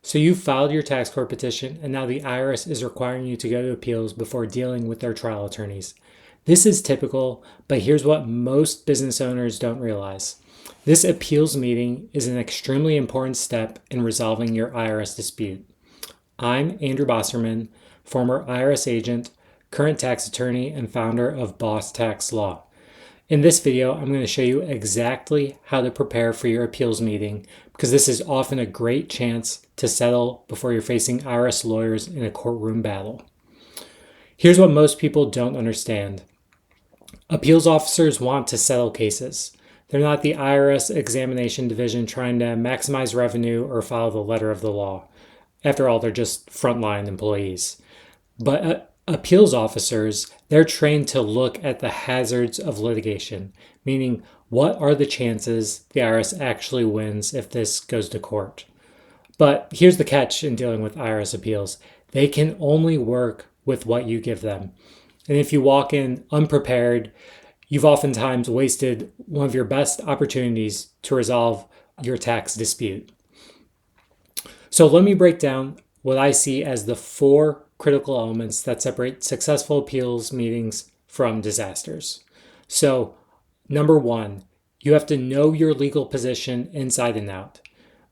So you filed your tax court petition, and now the IRS is requiring you to go to appeals before dealing with their trial attorneys. This is typical, but here's what most business owners don't realize. This appeals meeting is an extremely important step in resolving your IRS dispute. I'm Andrew Bosserman, former IRS agent, current tax attorney, and founder of Boss Tax Law. In this video, I'm going to show you exactly how to prepare for your appeals meeting, because this is often a great chance to settle before you're facing IRS lawyers in a courtroom battle. Here's what most people don't understand. Appeals officers want to settle cases. They're not the IRS examination division trying to maximize revenue or follow the letter of the law. After all, they're just frontline employees. But appeals officers, they're trained to look at the hazards of litigation, meaning what are the chances the IRS actually wins if this goes to court. But here's the catch in dealing with IRS appeals. They can only work with what you give them. And if you walk in unprepared, you've oftentimes wasted one of your best opportunities to resolve your tax dispute. So let me break down what I see as the 4 critical elements that separate successful appeals meetings from disasters. So, number 1, you have to know your legal position inside and out.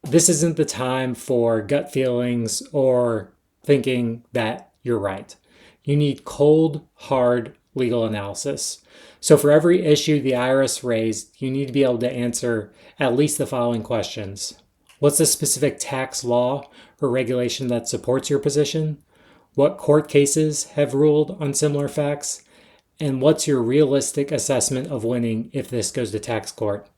This isn't the time for gut feelings or thinking that you're right. You need cold, hard legal analysis. So for every issue the IRS raised, you need to be able to answer at least the following questions. What's the specific tax law or regulation that supports your position? What court cases have ruled on similar facts? And what's your realistic assessment of winning if this goes to tax court?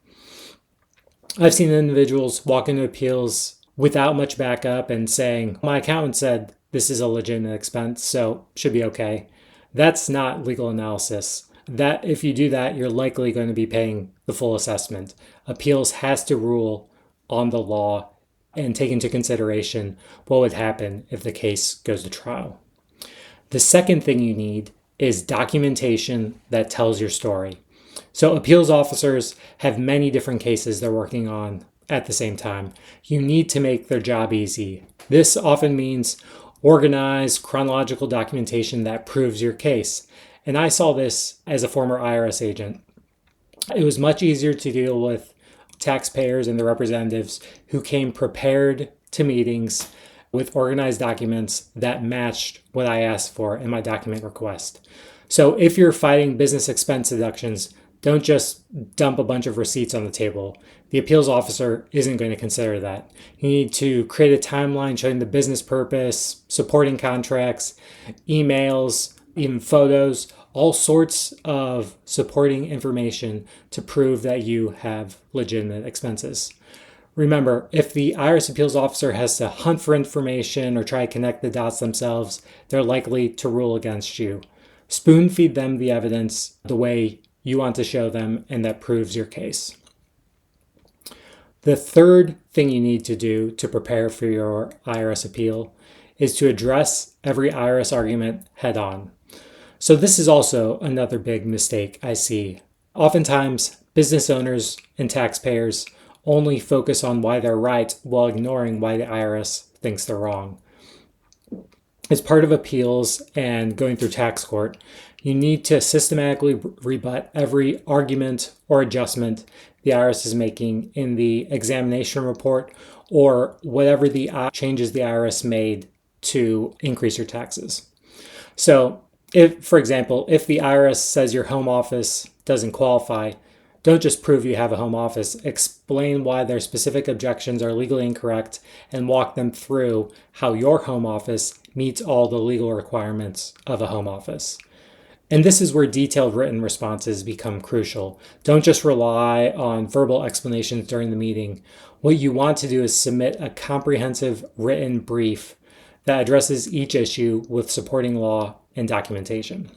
I've seen individuals walk into appeals without much backup and saying, my accountant said this is a legitimate expense, so should be okay. That's not legal analysis. That if you do that, you're likely going to be paying the full assessment. Appeals has to rule on the law and take into consideration what would happen if the case goes to trial. The second thing you need is documentation that tells your story. So appeals officers have many different cases they're working on at the same time. You need to make their job easy. This often means organized chronological documentation that proves your case. And I saw this as a former IRS agent. It was much easier to deal with taxpayers and their representatives who came prepared to meetings with organized documents that matched what I asked for in my document request. So if you're fighting business expense deductions, don't just dump a bunch of receipts on the table. The appeals officer isn't going to consider that. You need to create a timeline showing the business purpose, supporting contracts, emails, even photos, all sorts of supporting information to prove that you have legitimate expenses. Remember, if the IRS appeals officer has to hunt for information or try to connect the dots themselves, they're likely to rule against you. Spoon feed them the evidence the way you want to show them, and that proves your case. The third thing you need to do to prepare for your IRS appeal is to address every IRS argument head on. So this is also another big mistake I see. Oftentimes, business owners and taxpayers only focus on why they're right while ignoring why the IRS thinks they're wrong. As part of appeals and going through tax court, you need to systematically rebut every argument or adjustment the IRS is making in the examination report or whatever the changes the IRS made to increase your taxes. So if, for example, if the IRS says your home office doesn't qualify, don't just prove you have a home office. Explain why their specific objections are legally incorrect and walk them through how your home office meets all the legal requirements of a home office. And this is where detailed written responses become crucial. Don't just rely on verbal explanations during the meeting. What you want to do is submit a comprehensive written brief that addresses each issue with supporting law and documentation.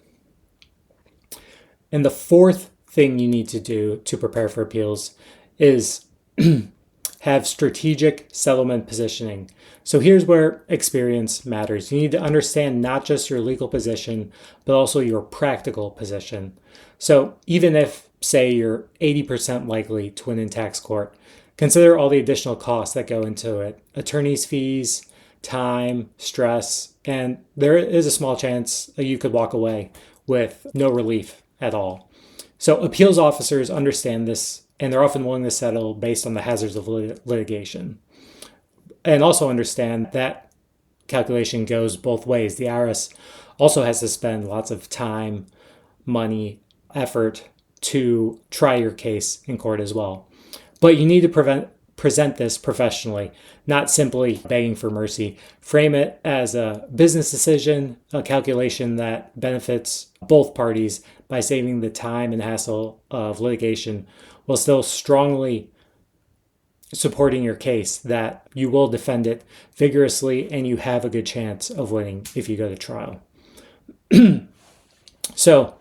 And the fourth thing you need to do to prepare for appeals is have strategic settlement positioning. So here's where experience matters. You need to understand not just your legal position, but also your practical position. So even if, say, you're 80% likely to win in tax court, consider all the additional costs that go into it. Attorney's fees, time, stress, and there is a small chance that you could walk away with no relief at all. So appeals officers understand this, and they're often willing to settle based on the hazards of litigation. And also understand that calculation goes both ways. The IRS also has to spend lots of time, money, effort to try your case in court as well. But you need to present this professionally, not simply begging for mercy. Frame it as a business decision, a calculation that benefits both parties by saving the time and hassle of litigation while still strongly supporting your case that you will defend it vigorously and you have a good chance of winning if you go to trial. So,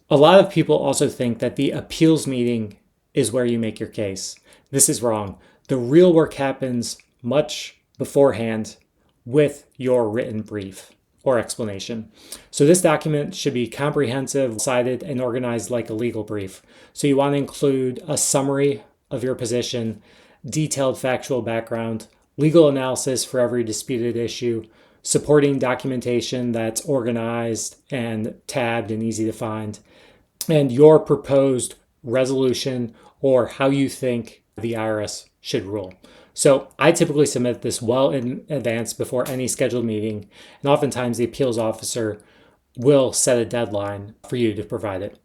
a lot of people also think that the appeals meeting is where you make your case. This is wrong. The real work happens much beforehand with your written brief or explanation. So this document should be comprehensive, cited, and organized like a legal brief. So you want to include a summary of your position, detailed factual background, legal analysis for every disputed issue, supporting documentation that's organized and tabbed and easy to find, and your proposed resolution or how you think the IRS should rule. So I typically submit this well in advance before any scheduled meeting, and oftentimes the appeals officer will set a deadline for you to provide it.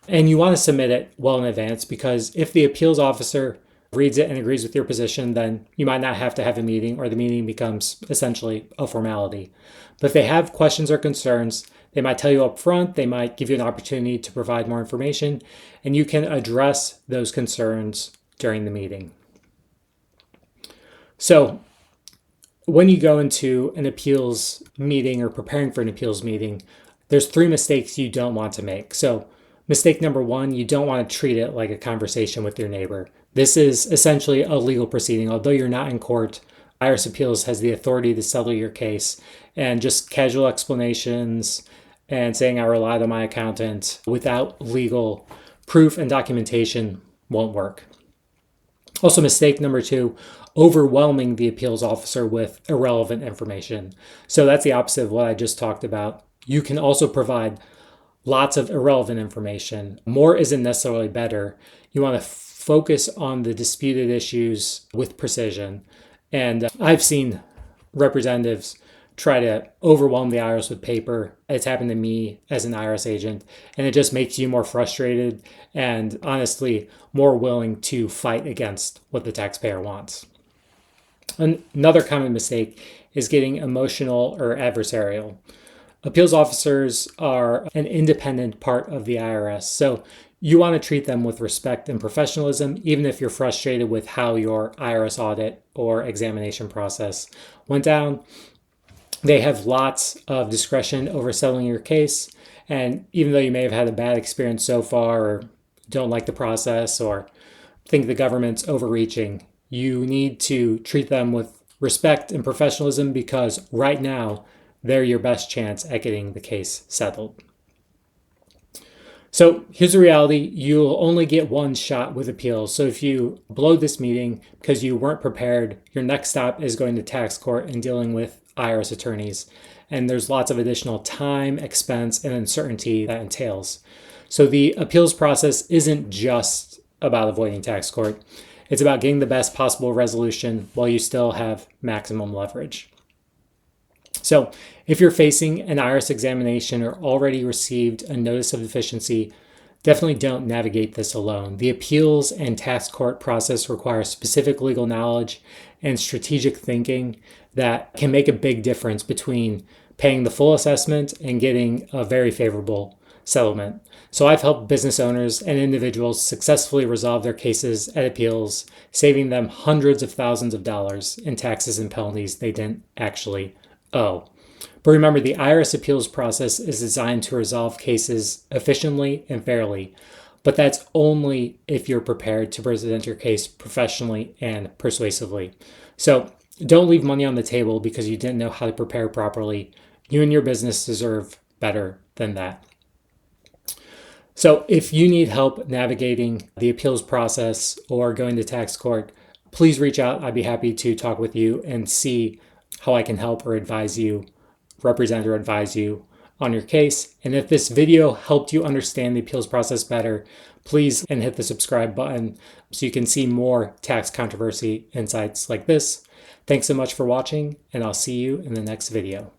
And you want to submit it well in advance because if the appeals officer reads it and agrees with your position, then you might not have to have a meeting or the meeting becomes essentially a formality. But if they have questions or concerns, they might tell you up front, they might give you an opportunity to provide more information, and you can address those concerns during the meeting. So when you go into an appeals meeting or preparing for an appeals meeting, there's 3 mistakes you don't want to make. So mistake number 1, you don't want to treat it like a conversation with your neighbor. This is essentially a legal proceeding. Although you're not in court, IRS Appeals has the authority to settle your case, and just casual explanations and saying I relied on my accountant without legal proof and documentation won't work. Also, mistake number 2, overwhelming the appeals officer with irrelevant information. So that's the opposite of what I just talked about. You can also provide lots of irrelevant information. More isn't necessarily better. You want to focus on the disputed issues with precision. And I've seen representatives try to overwhelm the IRS with paper. It's happened to me as an IRS agent, and it just makes you more frustrated and honestly more willing to fight against what the taxpayer wants. Another common mistake is getting emotional or adversarial. Appeals officers are an independent part of the IRS, so you want to treat them with respect and professionalism, even if you're frustrated with how your IRS audit or examination process went down. They have lots of discretion over settling your case, and even though you may have had a bad experience so far or don't like the process or think the government's overreaching, you need to treat them with respect and professionalism because right now they're your best chance at getting the case settled. So here's the reality. You'll only get one shot with appeals. So if you blow this meeting because you weren't prepared, your next stop is going to tax court and dealing with IRS attorneys. And there's lots of additional time, expense, and uncertainty that entails. So the appeals process isn't just about avoiding tax court. It's about getting the best possible resolution while you still have maximum leverage. So if you're facing an IRS examination or already received a notice of deficiency, definitely don't navigate this alone. The appeals and tax court process requires specific legal knowledge and strategic thinking that can make a big difference between paying the full assessment and getting a very favorable settlement. So I've helped business owners and individuals successfully resolve their cases at appeals, saving them hundreds of thousands of dollars in taxes and penalties they didn't actually owe. But remember, the IRS appeals process is designed to resolve cases efficiently and fairly, but that's only if you're prepared to present your case professionally and persuasively. So don't leave money on the table because you didn't know how to prepare properly. You and your business deserve better than that. So if you need help navigating the appeals process or going to tax court, please reach out. I'd be happy to talk with you and see how I can help or advise you, represent or advise you on your case. And if this video helped you understand the appeals process better, please hit the subscribe button so you can see more tax controversy insights like this. Thanks so much for watching, and I'll see you in the next video.